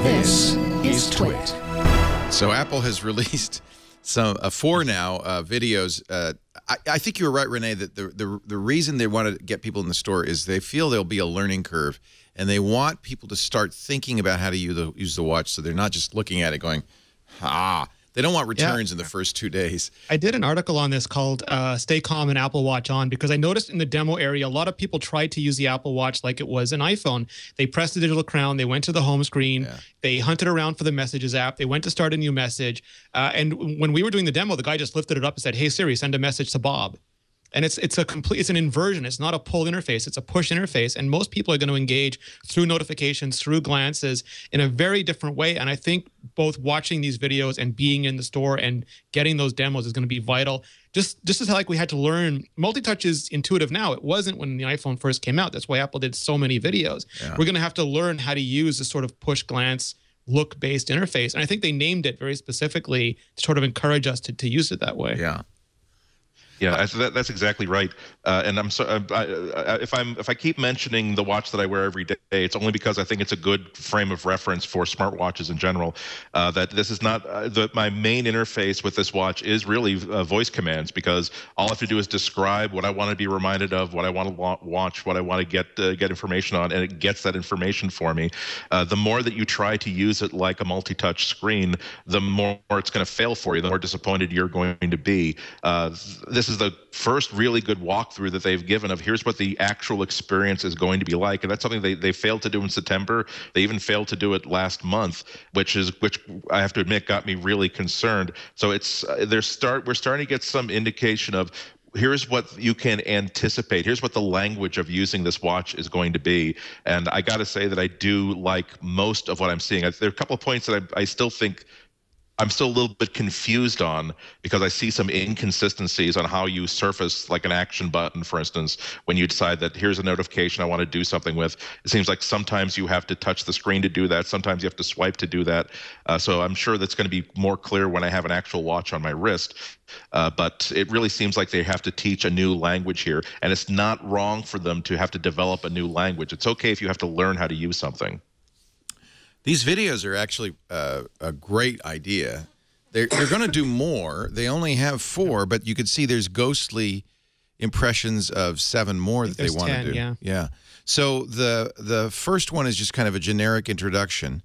This is TWiT. So Apple has released four now videos. I think you were right, Rene, that the reason they want to get people in the store is they feel there'll be a learning curve, and they want people to start thinking about how to use the watch, so they're not just looking at it going, ah. They don't want returns in the first 2 days. I did an article on this called Stay Calm and Apple Watch On, because I noticed in the demo area, a lot of people tried to use the Apple Watch like it was an iPhone. They pressed the digital crown, they went to the home screen, they hunted around for the Messages app, they went to start a new message. And when we were doing the demo, the guy just lifted it up and said, "Hey Siri, send a message to Bob." And it's an inversion. It's not a pull interface. It's a push interface. And most people are going to engage through notifications, through glances in a very different way. And I think both watching these videos and being in the store and getting those demos is going to be vital. Just as like we had to learn, multi-touch is intuitive now. It wasn't when the iPhone first came out. That's why Apple did so many videos. Yeah. We're going to have to learn how to use this sort of push glance look-based interface. And I think they named it very specifically to sort of encourage us to use it that way. Yeah. Yeah, that's exactly right. And I'm sorry if I keep mentioning the watch that I wear every day, it's only because I think it's a good frame of reference for smartwatches in general. That this is not my main interface with this watch is really voice commands, because all I have to do is describe what I want to be reminded of, what I want to watch, what I want to get information on, and it gets that information for me. The more that you try to use it like a multi-touch screen, the more it's going to fail for you, the more disappointed you're going to be. This is the first really good walkthrough that they've given of here's what the actual experience is going to be like, and that's something they failed to do in September. They even failed to do it last month, which I have to admit got me really concerned. So we're starting to get some indication of here's what you can anticipate. Here's what the language of using this watch is going to be. And I got to say that I do like most of what I'm seeing. There are a couple of points that I still think I'm still a little bit confused on, because I see some inconsistencies on how you surface like an action button, for instance, when you decide that here's a notification I want to do something with. It seems like sometimes you have to touch the screen to do that. Sometimes you have to swipe to do that. So I'm sure that's going to be more clear when I have an actual watch on my wrist. But it really seems like they have to teach a new language here. And it's not wrong for them to have to develop a new language. It's okay if you have to learn how to use something. These videos are actually a great idea. They're going to do more. They only have 4, but you could see there's ghostly impressions of 7 more that they want to do. Yeah. So the first one is just kind of a generic introduction,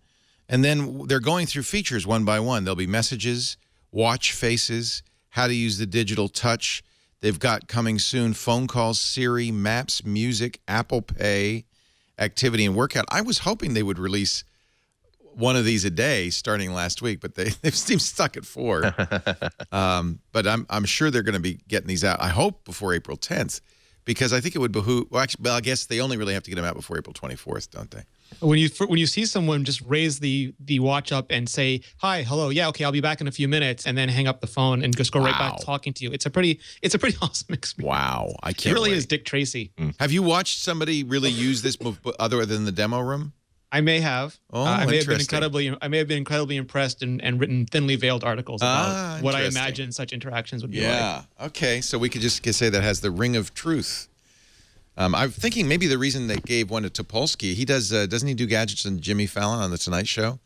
and then they're going through features one by one. There'll be messages, watch faces, how to use the digital touch. They've got coming soon phone calls, Siri, maps, music, Apple Pay, activity, and workout. I was hoping they would release one of these a day starting last week, but they seem stuck at 4. But I'm sure they're going to be getting these out, I hope, before April 10th, because I think it would behoove, well, I guess they only really have to get them out before April 24th, don't they? When you see someone just raise the watch up and say, "Hi, hello, yeah, okay, I'll be back in a few minutes," and then hang up the phone and just go right back talking to you, it's a pretty awesome experience. Wow, I can't. It really is Dick Tracy. Have you watched somebody really use this move other than the demo room? I may have. Oh, I may have been incredibly impressed and written thinly veiled articles about what I imagine such interactions would be like. Yeah. Okay. So we could just say that has the ring of truth. I'm thinking maybe the reason they gave one to Topolsky, he doesn't he do gadgets and Jimmy Fallon on the Tonight Show?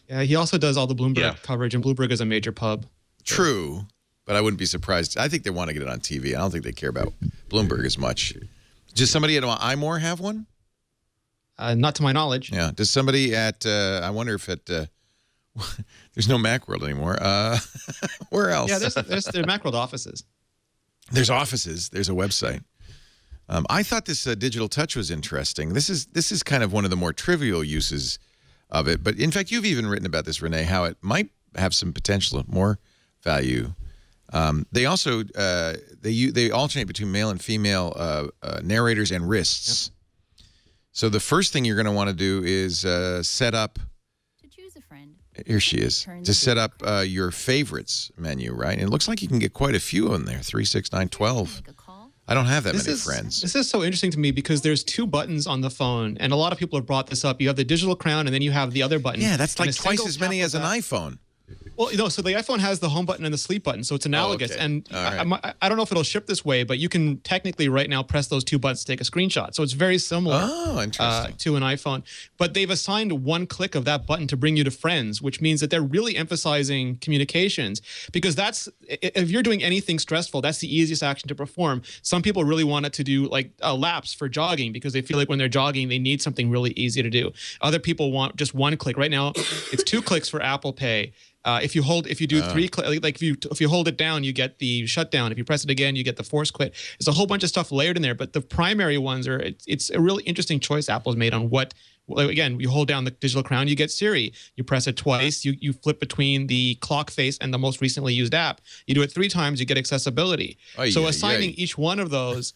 Yeah, he also does all the Bloomberg coverage, and Bloomberg is a major pub. True, but I wouldn't be surprised. I think they want to get it on TV. I don't think they care about Bloomberg as much. Does somebody at iMore have one? Not to my knowledge. Yeah. Does somebody at, I wonder if it, there's no Macworld anymore. Where else? Yeah, there's Macworld offices. There's offices. There's a website. I thought this digital touch was interesting. This is kind of one of the more trivial uses of it. But in fact, you've even written about this, Rene, how it might have some potential, more value. They also, they alternate between male and female narrators and wrists. Yep. So the first thing you're going to want to do is set up. To choose a friend. Here she is. To set up your favorites menu, right? And it looks like you can get quite a few in there. 3, 6, 9, 12. I don't have that many friends. This is so interesting to me because there's 2 buttons on the phone, and a lot of people have brought this up. You have the digital crown, and then you have the other button. Yeah, that's like twice as many as an iPhone. Well, so the iPhone has the home button and the sleep button, so it's analogous. okay. And All I don't know if it'll ship this way, but you can technically right now press those two buttons to take a screenshot. So it's very similar to an iPhone. But they've assigned one click of that button to bring you to friends, which means that they're really emphasizing communications, because if you're doing anything stressful, that's the easiest action to perform. Some people really want it to do like laps for jogging because they feel like when they're jogging, they need something really easy to do. Other people want just one click. Right now, it's 2 clicks for Apple Pay. If you do 3 clicks, like if you hold it down, you get the shutdown. If you press it again, you get the force quit. There's a whole bunch of stuff layered in there, but the primary ones it's a really interesting choice Apple's made on what. Again, you hold down the digital crown, you get Siri. You press it twice, you flip between the clock face and the most recently used app. You do it 3 times, you get accessibility. So assigning each one of those.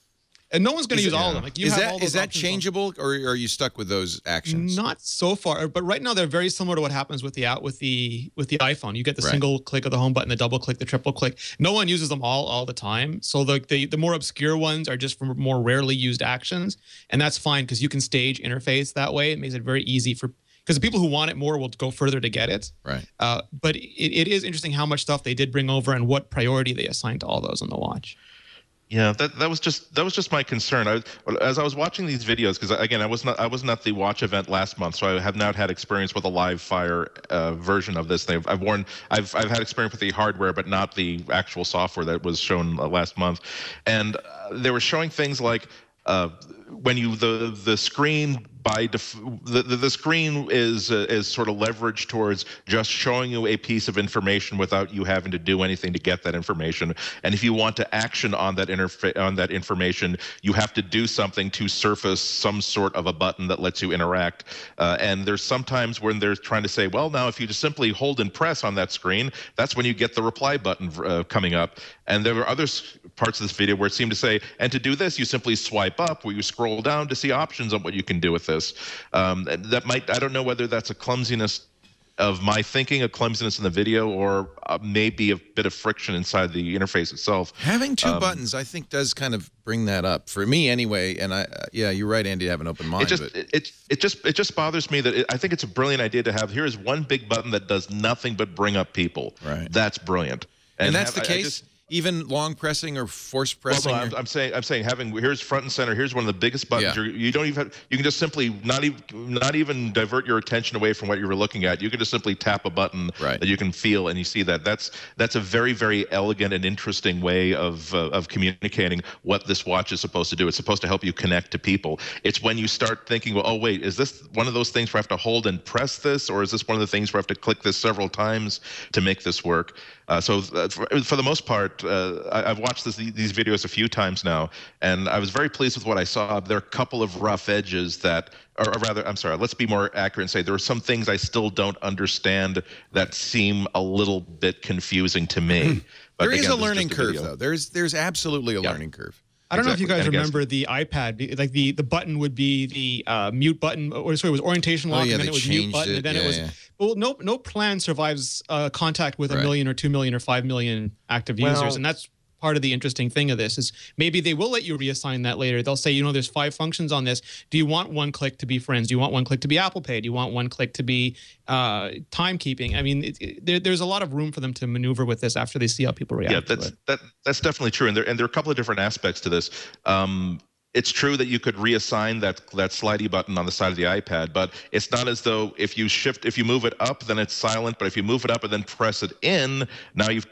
And no one's going to use all of them. Like is that changeable, or are you stuck with those actions? Not so far, but right now they're very similar to what happens with the iPhone. You get the single click of the home button, the double click, the triple click. No one uses them all the time. So the more obscure ones are just for more rarely used actions, and that's fine because you can stage interface that way. It makes it very easy because the people who want it more will go further to get it. Right. But it is interesting how much stuff they did bring over and what priority they assigned to all those on the watch. Yeah, that was just my concern. As I was watching these videos, because again, I wasn't at the watch event last month, so I have not had experience with a live fire version of this thing. I've had experience with the hardware, but not the actual software that was shown last month, and they were showing things like when the screen the screen is sort of leveraged towards just showing you a piece of information without you having to do anything to get that information. And if you want to action on that information, you have to do something to surface some sort of a button that lets you interact. And there's sometimes when they're trying to say, well, now if you just simply hold and press on that screen, that's when you get the reply button coming up. And there were other parts of this video where it seemed to say, and to do this, you simply swipe up, where you scroll down to see options on what you can do with this. I don't know whether that's a clumsiness of my thinking, a clumsiness in the video, or maybe a bit of friction inside the interface itself. Having 2 buttons, I think, does kind of bring that up for me anyway. And yeah, you're right, Andy, to have an open mind. It just bothers me that I think it's a brilliant idea to have. Here is one big button that does nothing but bring up people. Right. That's brilliant. And that's the case. Even long pressing or force pressing. Well, no, I'm saying having here's front and center. Here's one of the biggest buttons. Yeah. You don't even you can just simply not even divert your attention away from what you were looking at. You can just simply tap a button that you can feel, and you see that. That's a very, very elegant and interesting way of communicating what this watch is supposed to do. It's supposed to help you connect to people. It's when you start thinking, well, oh wait, is this one of those things where I have to hold and press this, or is this one of the things where I have to click this several times to make this work? So for the most part, I've watched these videos a few times now, and I was very pleased with what I saw. There are a couple of rough edges that, or rather, I'm sorry, let's be more accurate and say there are some things I still don't understand that seem a little bit confusing to me. But there is again, a learning curve, though. There's absolutely a learning curve. I don't know if you guys remember the iPad, like the button would be the mute button, or sorry, it was orientation lock, and then it was mute button, and then it was. Well, no plan survives contact with 1 million or 2 million or 5 million active users, and that's part of the interesting thing of this is maybe they will let you reassign that later. They'll say, there's 5 functions on this. Do you want 1 click to be friends? Do you want 1 click to be Apple Pay? Do you want 1 click to be timekeeping? I mean, there's a lot of room for them to maneuver with this after they see how people react. Yeah, that's definitely true. And there are a couple of different aspects to this. It's true that you could reassign that slidey button on the side of the iPad, but it's not as though if you move it up, then it's silent. But if you move it up and then press it in, now you've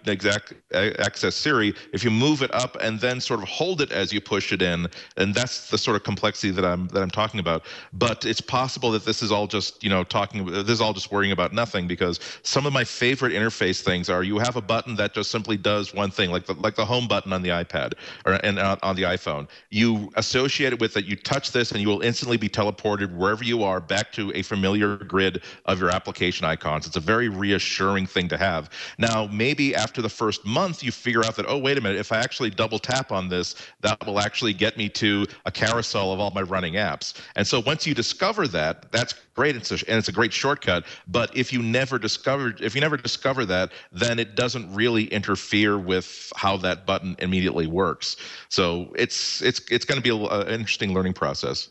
access Siri. If you move it up and then sort of hold it as you push it in, and that's the sort of complexity that I'm talking about. But it's possible that this is all just this is all just worrying about nothing, because some of my favorite interface things are you have a button that just simply does one thing, like the home button on the iPad and on the iPhone. You associated with it, you touch this and you will instantly be teleported wherever you are back to a familiar grid of your application icons. It's a very reassuring thing to have. Now, maybe after the first month, you figure out that, oh, wait a minute, if I actually double tap on this, that will actually get me to a carousel of all my running apps. And so once you discover that, that's great, and it's a great shortcut. But if you never discover that, then it doesn't really interfere with how that button immediately works. So it's going to be an interesting learning process.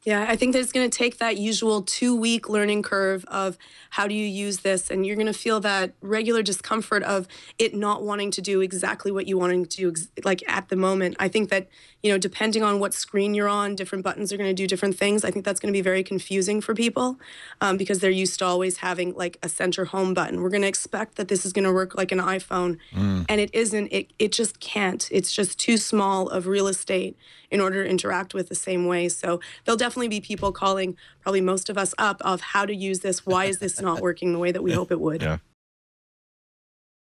Yeah, I think that it's going to take that usual 2-week learning curve of how do you use this, and you're going to feel that regular discomfort of it not wanting to do exactly what you want to do, like at the moment. I think that, you know, depending on what screen you're on, different buttons are going to do different things. I think that's going to be very confusing for people because they're used to always having like a center home button. We're going to expect that this is going to work like an iPhone, and it isn't. It just can't. It's just too small of real estate in order to interact with the same way. So there'll definitely be people calling probably most of us up of how to use this. Why is this not working the way that we hope it would? Yeah.